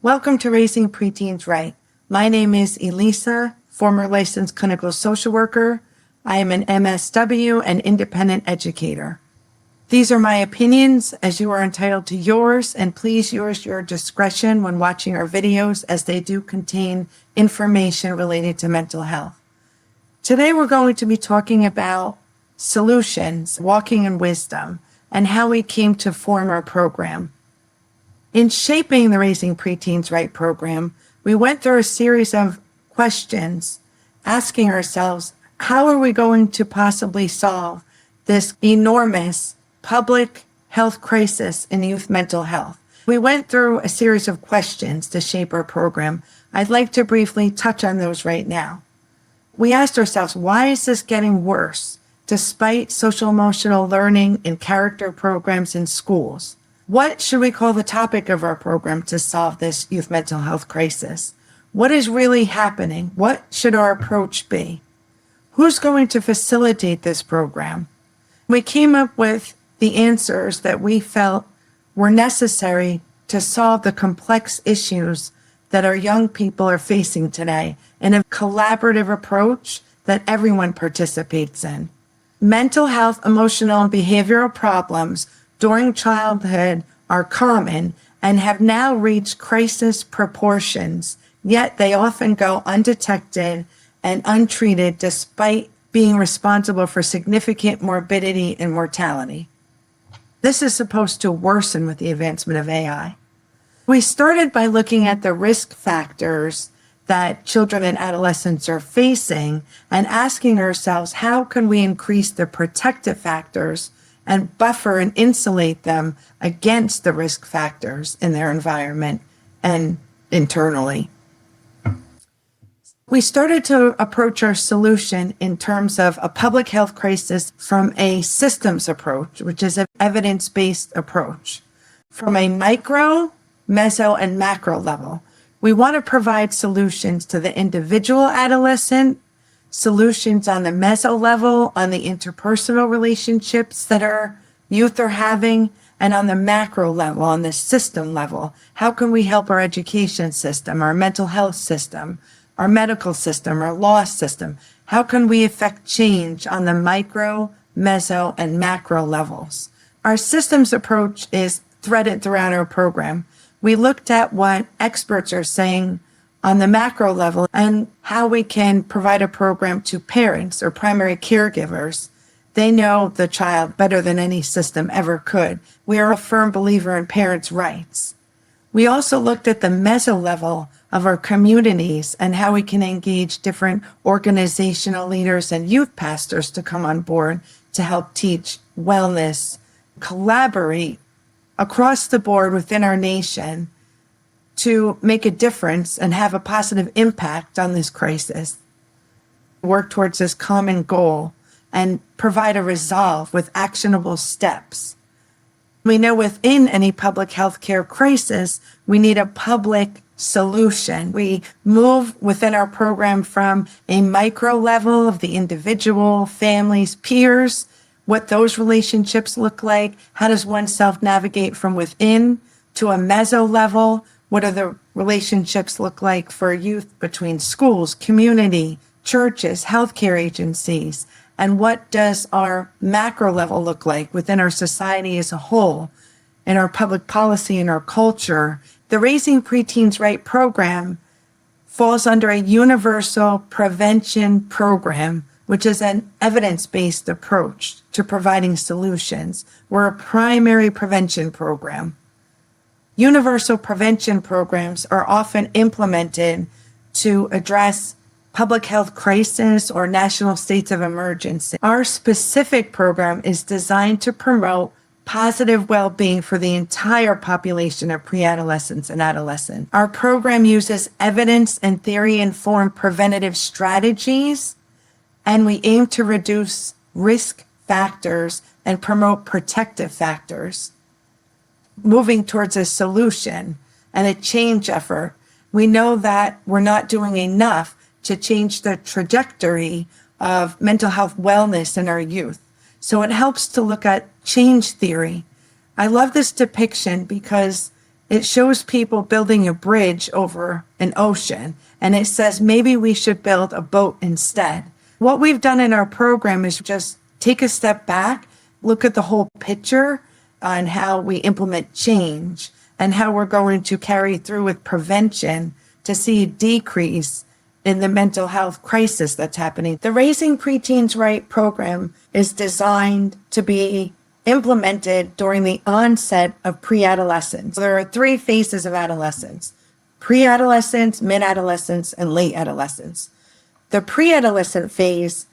Welcome to Raising Preteens Right. My name is Elisa, former licensed clinical social worker. I am an MSW and independent educator. These are my opinions, as you are entitled to yours, and please use your discretion when watching our videos as they do contain information related to mental health. Today we're going to be talking about solutions, walking in wisdom, and how we came to form our program. In shaping the Raising Preteens Right program, we went through a series of questions, asking ourselves, how are we going to possibly solve this enormous public health crisis in youth mental health? We went through a series of questions to shape our program. I'd like to briefly touch on those right now. We asked ourselves, why is this getting worse despite social emotional learning and character programs in schools? What should we call the topic of our program to solve this youth mental health crisis? What is really happening? What should our approach be? Who's going to facilitate this program? We came up with the answers that we felt were necessary to solve the complex issues that our young people are facing today in a collaborative approach that everyone participates in. Mental health, emotional, and behavioral problems during childhood are common and have now reached crisis proportions, yet they often go undetected and untreated despite being responsible for significant morbidity and mortality. This is supposed to worsen with the advancement of AI. We started by looking at the risk factors that children and adolescents are facing and asking ourselves, how can we increase the protective factors and buffer and insulate them against the risk factors in their environment and internally? We started to approach our solution in terms of a public health crisis from a systems approach, which is an evidence-based approach. From a micro, meso, and macro level, we want to provide solutions to the individual adolescent, solutions on the meso level, on the interpersonal relationships that our youth are having, and on the macro level, on the system level. How can we help our education system, our mental health system, our medical system, our law system? How can we affect change on the micro, meso, and macro levels? Our systems approach is threaded throughout our program. We looked at what experts are saying on the macro level and how we can provide a program to parents or primary caregivers. They know the child better than any system ever could. We are a firm believer in parents' rights. We also looked at the meso level of our communities and how we can engage different organizational leaders and youth pastors to come on board to help teach wellness, collaborate across the board within our nation to make a difference and have a positive impact on this crisis. Work towards this common goal and provide a resolve with actionable steps. We know within any public health care crisis, we need a public solution. We move within our program from a micro level of the individual, families, peers, what those relationships look like. How does oneself navigate from within to a meso level? What do the relationships look like for youth between schools, community, churches, healthcare agencies? And what does our macro level look like within our society as a whole, in our public policy and our culture? The Raising Preteens Right program falls under a universal prevention program, which is an evidence-based approach to providing solutions. We're a primary prevention program. Universal prevention programs are often implemented to address public health crisis or national states of emergency. Our specific program is designed to promote positive well-being for the entire population of pre-adolescents and adolescents. Our program uses evidence and theory-informed preventative strategies, and we aim to reduce risk factors and promote protective factors. Moving towards a solution and a change effort, we know that we're not doing enough to change the trajectory of mental health wellness in our youth. So it helps to look at change theory. I love this depiction because It shows people building a bridge over an ocean, and it says maybe we should build a boat instead. What we've done in our program is just take a step back, look at the whole picture on how we implement change and how we're going to carry through with prevention to see a decrease in the mental health crisis that's happening. The Raising Preteens Right program is designed to be implemented during the onset of pre-adolescence. There are 3 phases of adolescence: pre-adolescence, mid-adolescence, and late adolescence. The pre-adolescent phase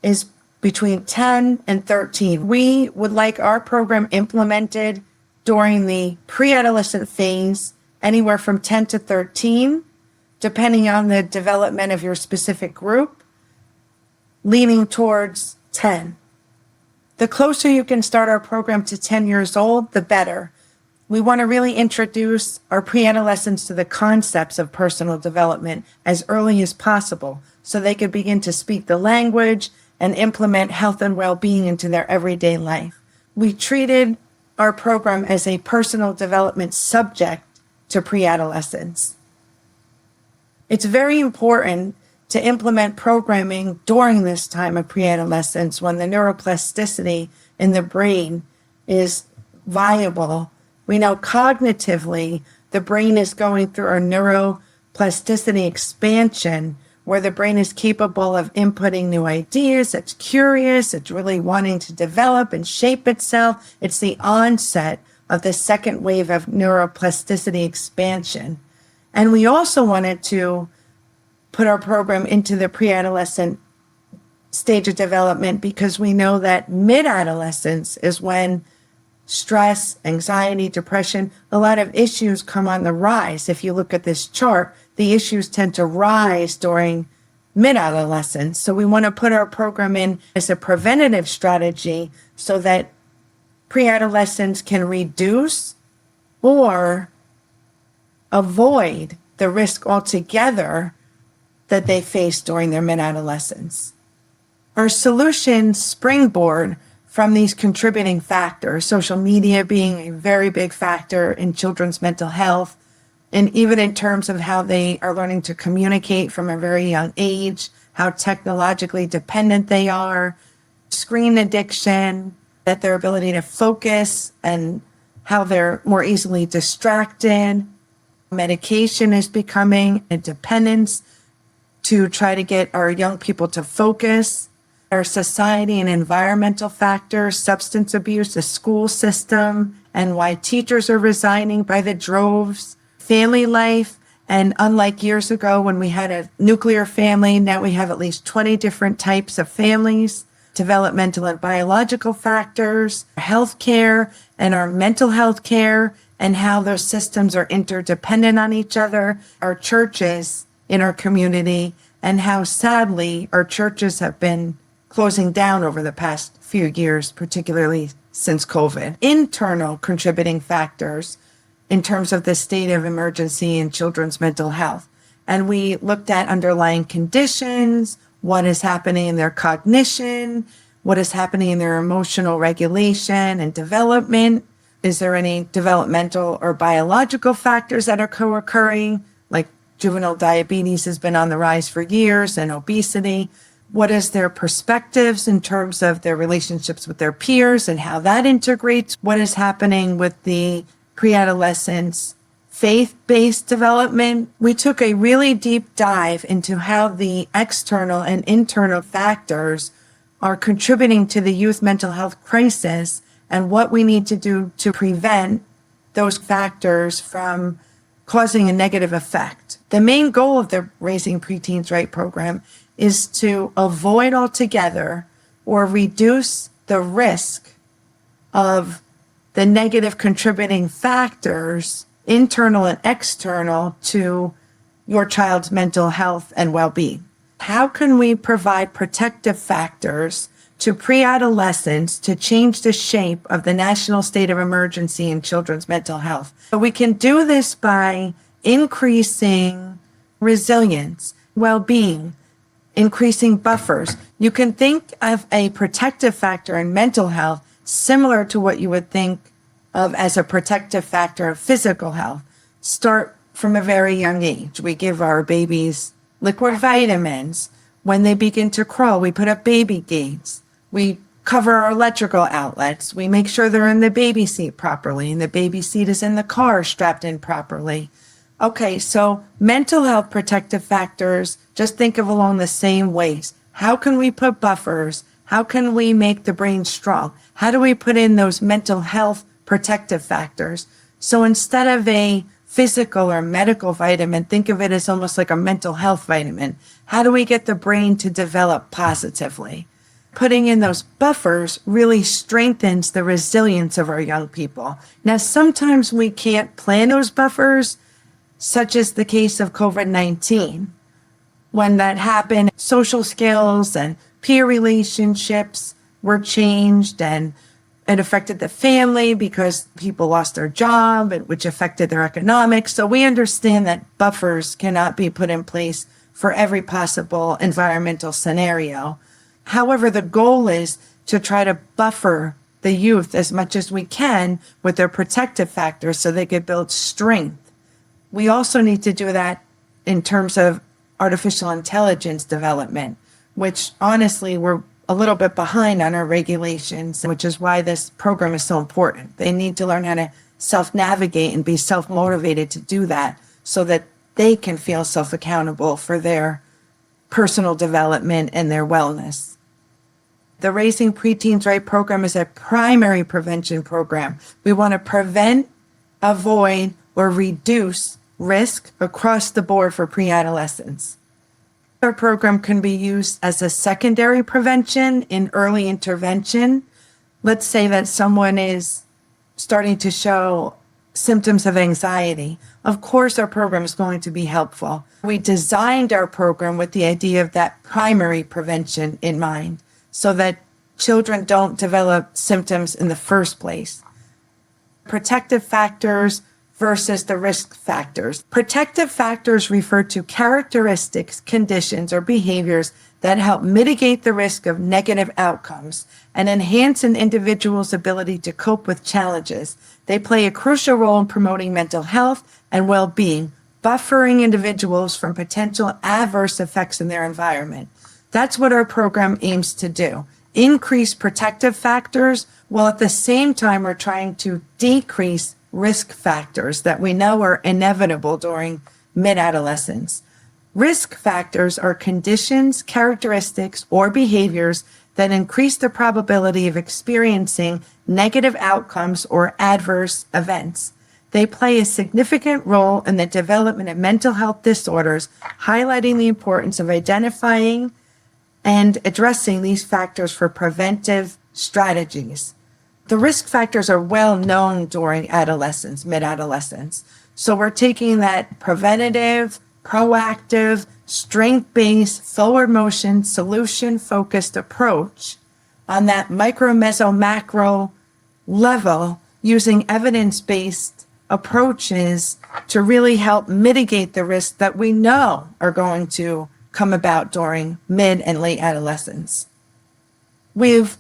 is between 10 and 13. We would like our program implemented during the pre-adolescent phase, anywhere from 10 to 13, depending on the development of your specific group, leaning towards 10. The closer you can start our program to 10 years old, the better. We want to really introduce our pre-adolescents to the concepts of personal development as early as possible so they could begin to speak the language and implement health and well-being into their everyday life. We treated our program as a personal development subject to pre-adolescents. It's very important to implement programming during this time of pre-adolescence when the neuroplasticity in the brain is viable. We know cognitively the brain is going through a neuroplasticity expansion where the brain is capable of inputting new ideas. It's curious. It's really wanting to develop and shape itself. It's the onset of the second wave of neuroplasticity expansion. And we also wanted to put our program into the pre-adolescent stage of development because we know that mid-adolescence is when stress, anxiety, depression, a lot of issues come on the rise. If you look at this chart, the issues tend to rise during mid-adolescence. So we want to put our program in as a preventative strategy so that pre-adolescents can reduce or avoid the risk altogether that they face during their mid-adolescence. Our solutions springboard from these contributing factors, social media being a very big factor in children's mental health, and even in terms of how they are learning to communicate from a very young age, how technologically dependent they are, screen addiction, that their ability to focus and how they're more easily distracted. Medication is becoming a dependence to try to get our young people to focus. Our society and environmental factors, substance abuse, the school system, and why teachers are resigning by the droves, family life, and unlike years ago when we had a nuclear family, now we have at least 20 different types of families, developmental and biological factors, healthcare, and our mental health care, and how those systems are interdependent on each other, our churches in our community, and how sadly our churches have been closing down over the past few years, particularly since COVID. Internal contributing factors in terms of the state of emergency in children's mental health. And we looked at underlying conditions, what is happening in their cognition, what is happening in their emotional regulation and development. Is there any developmental or biological factors that are co-occurring, like juvenile diabetes has been on the rise for years, and obesity? What is their perspectives in terms of their relationships with their peers and how that integrates? What is happening with the pre-adolescence faith-based development? We took a really deep dive into how the external and internal factors are contributing to the youth mental health crisis and what we need to do to prevent those factors from causing a negative effect. The main goal of the Raising Preteens Right program is to avoid altogether or reduce the risk of the negative contributing factors, internal and external, to your child's mental health and well-being. How can we provide protective factors to pre-adolescents to change the shape of the national state of emergency in children's mental health? So we can do this by increasing resilience, well-being, increasing buffers. You can think of a protective factor in mental health similar to what you would think of as a protective factor of physical health start from a very young age. We give our babies liquid vitamins. When they begin to crawl, we put up baby gates. We cover our electrical outlets. We make sure they're in the baby seat properly, and the baby seat is in the car strapped in properly. Okay, so mental health protective factors, just think of along the same ways. How can we put buffers? How can we make the brain strong? How do we put in those mental health protective factors? So instead of a physical or medical vitamin, think of it as almost like a mental health vitamin. How do we get the brain to develop positively? Putting in those buffers really strengthens the resilience of our young people. Now, sometimes we can't plan those buffers, such as the case of COVID-19. When that happened, social skills and peer relationships were changed, and it affected the family because people lost their job, which affected their economics. So we understand that buffers cannot be put in place for every possible environmental scenario. However, the goal is to try to buffer the youth as much as we can with their protective factors so they can build strength. We also need to do that in terms of artificial intelligence development, which honestly we're a little bit behind on our regulations, which is why this program is so important. They need to learn how to self-navigate and be self-motivated to do that so that they can feel self-accountable for their personal development and their wellness. The Raising Preteens Right program is a primary prevention program. We want to prevent, avoid, or reduce risk across the board for pre-adolescents. Our program can be used as a secondary prevention in early intervention. Let's say that someone is starting to show symptoms of anxiety. Of course, our program is going to be helpful. We designed our program with the idea of that primary prevention in mind so that children don't develop symptoms in the first place. Protective factors versus the risk factors. Protective factors refer to characteristics, conditions, or behaviors that help mitigate the risk of negative outcomes and enhance an individual's ability to cope with challenges. They play a crucial role in promoting mental health and well-being, buffering individuals from potential adverse effects in their environment. That's what our program aims to do. Increase protective factors while at the same time we're trying to decrease risk factors that we know are inevitable during mid-adolescence. Risk factors are conditions, characteristics, or behaviors that increase the probability of experiencing negative outcomes or adverse events. They play a significant role in the development of mental health disorders, highlighting the importance of identifying and addressing these factors for preventive strategies. The risk factors are well known during adolescence, mid-adolescence. So we're taking that preventative, proactive, strength-based, forward motion, solution-focused approach on that micro, meso, macro level using evidence-based approaches to really help mitigate the risks that we know are going to come about during mid and late adolescence. We've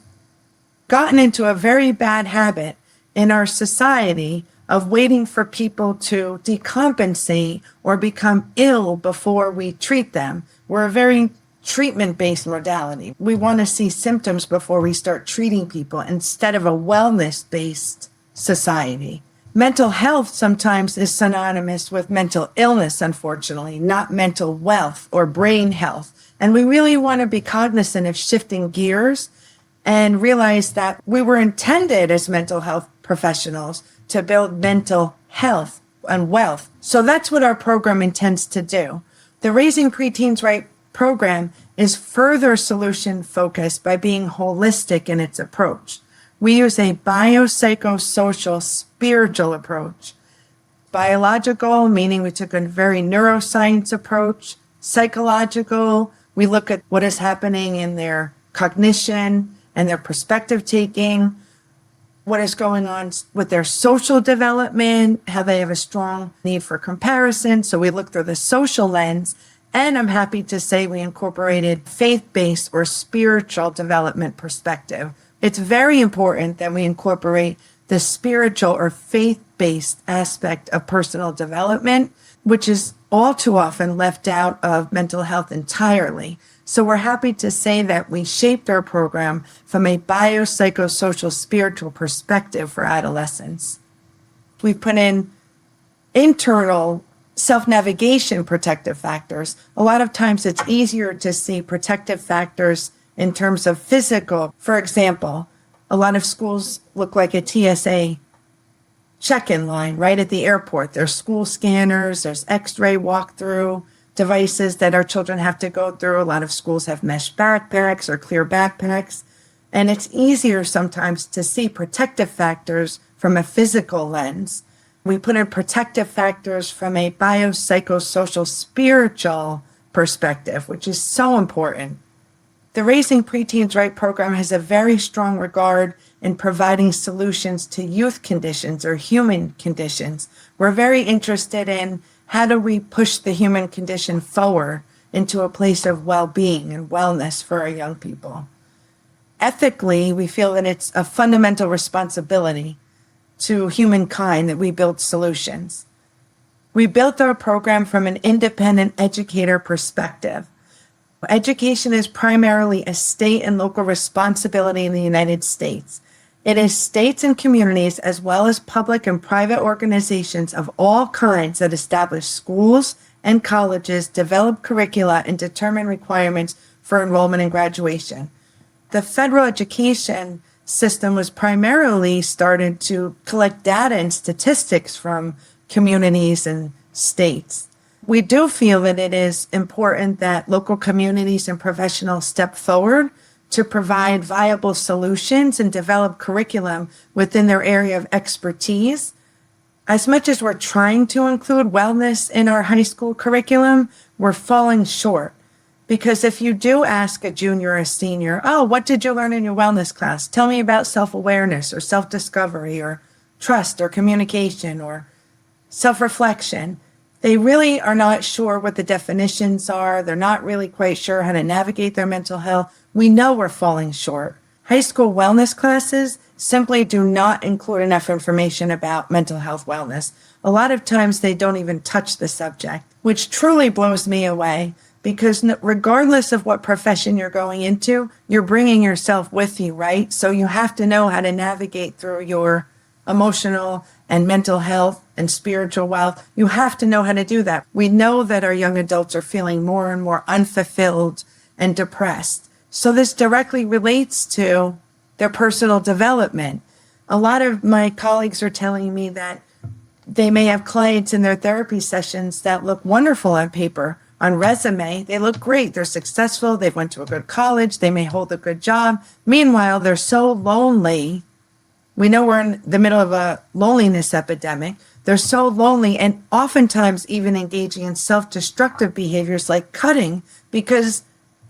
gotten into a very bad habit in our society of waiting for people to decompensate or become ill before we treat them. We're a very treatment-based modality. We want to see symptoms before we start treating people instead of a wellness-based society. Mental health sometimes is synonymous with mental illness, unfortunately, not mental wealth or brain health. And we really want to be cognizant of shifting gears and realize that we were intended as mental health professionals to build mental health and wealth. So that's what our program intends to do. The Raising Preteens Right program is further solution focused by being holistic in its approach. We use a biopsychosocial spiritual approach. Biological, meaning we took a very neuroscience approach. Psychological, we look at what is happening in their cognition and their perspective taking, what is going on with their social development, how they have a strong need for comparison. So we look through the social lens. And I'm happy to say we incorporated faith-based or spiritual development perspective. It's very important that we incorporate the spiritual or faith-based aspect of personal development, which is all too often left out of mental health entirely. So we're happy to say that we shaped our program from a biopsychosocial spiritual perspective for adolescents. We put in internal self-navigation protective factors. A lot of times it's easier to see protective factors in terms of physical. For example, a lot of schools look like a TSA check-in line right at the airport. There's school scanners, there's x-ray walkthrough devices that our children have to go through. A lot of schools have mesh backpacks or clear backpacks. And it's easier sometimes to see protective factors from a physical lens. We put in protective factors from a biopsychosocial spiritual perspective, which is so important. The Raising Preteens Right program has a very strong regard in providing solutions to youth conditions or human conditions. We're very interested in how do we push the human condition forward into a place of well-being and wellness for our young people. Ethically, we feel that it's a fundamental responsibility to humankind that we build solutions. We built our program from an independent educator perspective. Education is primarily a state and local responsibility in the United States. It is states and communities, as well as public and private organizations of all kinds, that establish schools and colleges, develop curricula, and determine requirements for enrollment and graduation. The federal education system was primarily started to collect data and statistics from communities and states. We do feel that it is important that local communities and professionals step forward to provide viable solutions and develop curriculum within their area of expertise. As much as we're trying to include wellness in our high school curriculum, we're falling short. Because if you do ask a junior or a senior, oh, what did you learn in your wellness class? Tell me about self-awareness or self-discovery or trust or communication or self-reflection. They really are not sure what the definitions are. They're not really quite sure how to navigate their mental health. We know we're falling short. High school wellness classes simply do not include enough information about mental health wellness. A lot of times they don't even touch the subject, which truly blows me away, because regardless of what profession you're going into, you're bringing yourself with you, right? So you have to know how to navigate through your emotional and mental health and spiritual wealth. You have to know how to do that. We know that our young adults are feeling more and more unfulfilled and depressed. So this directly relates to their personal development. A lot of my colleagues are telling me that they may have clients in their therapy sessions that look wonderful on paper. On resume, they look great. They're successful. They went to a good college. They may hold a good job. Meanwhile, they're so lonely. We know we're in the middle of a loneliness epidemic. They're so lonely and oftentimes even engaging in self-destructive behaviors like cutting, because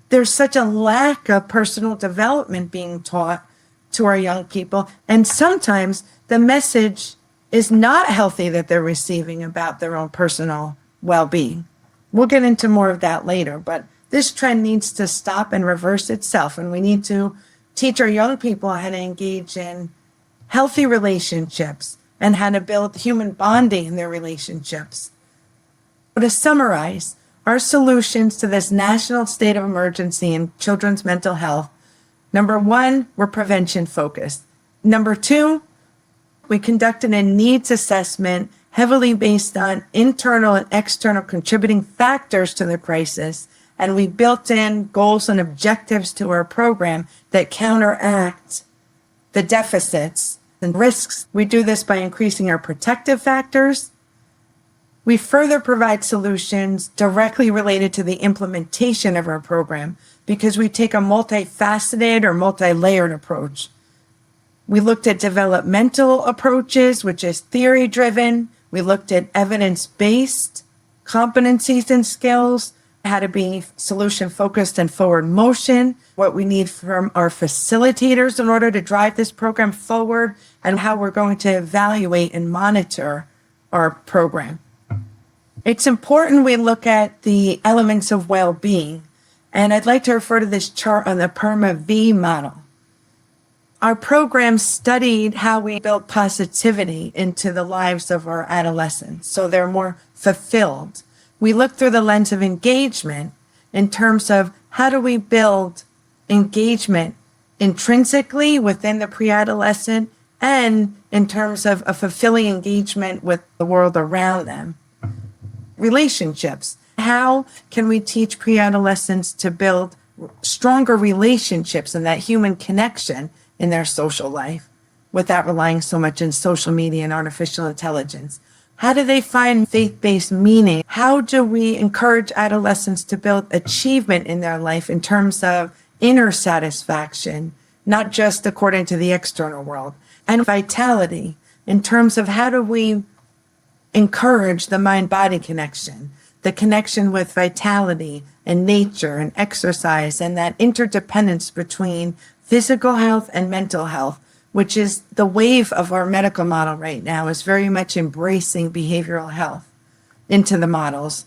there's such a lack of personal development being taught to our young people. And sometimes the message is not healthy that they're receiving about their own personal well-being. We'll get into more of that later, but this trend needs to stop and reverse itself. And we need to teach our young people how to engage in healthy relationships and how to build human bonding in their relationships. But to summarize, our solutions to this national state of emergency in children's mental health: number one, we're prevention focused. Number two, we conducted a needs assessment heavily based on internal and external contributing factors to the crisis, and we built in goals and objectives to our program that counteract the deficits and risks. We do this by increasing our protective factors. We further provide solutions directly related to the implementation of our program because we take a multifaceted or multi-layered approach. We looked at developmental approaches, which is theory-driven. We looked at evidence-based competencies and skills, how to be solution-focused and forward motion, what we need from our facilitators in order to drive this program forward, and how we're going to evaluate and monitor our program. It's important we look at the elements of well-being, and I'd like to refer to this chart on the PERMA V model. Our program studied how we build positivity into the lives of our adolescents so they're more fulfilled. We look through the lens of engagement in terms of how do we build engagement intrinsically within the pre-adolescent and in terms of a fulfilling engagement with the world around them. Relationships. How can we teach pre-adolescents to build stronger relationships and that human connection in their social life without relying so much on social media and artificial intelligence? How do they find faith-based meaning? How do we encourage adolescents to build achievement in their life in terms of inner satisfaction, not just according to the external world? And vitality in terms of how do we encourage the mind-body connection, the connection with vitality and nature and exercise and that interdependence between physical health and mental health, which is the wave of our medical model right now, is very much embracing behavioral health into the models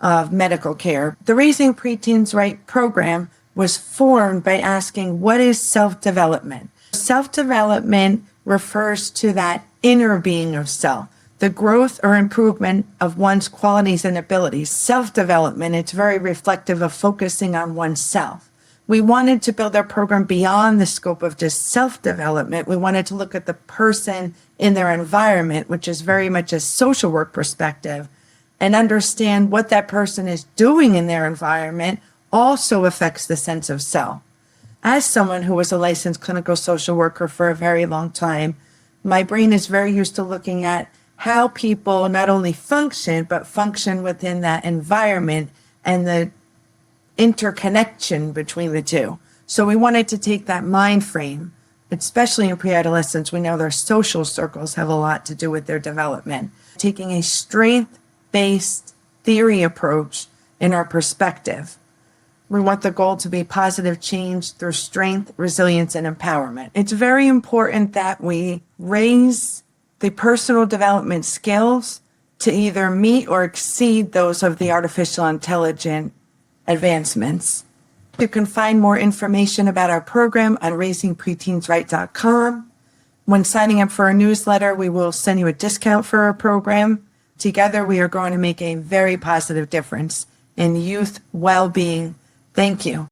of medical care. The Raising Preteens Right program was formed by asking, what is self-development? Self-development refers to that inner being of self, the growth or improvement of one's qualities and abilities. Self-development, it's very reflective of focusing on oneself. We wanted to build our program beyond the scope of just self-development. We wanted to look at the person in their environment, which is very much a social work perspective, and understand what that person is doing in their environment also affects the sense of self. As someone who was a licensed clinical social worker for a very long time, my brain is very used to looking at how people not only function, but function within that environment and the interconnection between the two. So we wanted to take that mind frame, especially in pre-adolescents. We know their social circles have a lot to do with their development. Taking a strength-based theory approach in our perspective. We want the goal to be positive change through strength, resilience, and empowerment. It's very important that we raise the personal development skills to either meet or exceed those of the artificial intelligence advancements. You can find more information about our program on raisingpreteensright.com. When signing up for our newsletter, we will send you a discount for our program. Together, we are going to make a very positive difference in youth well-being. Thank you.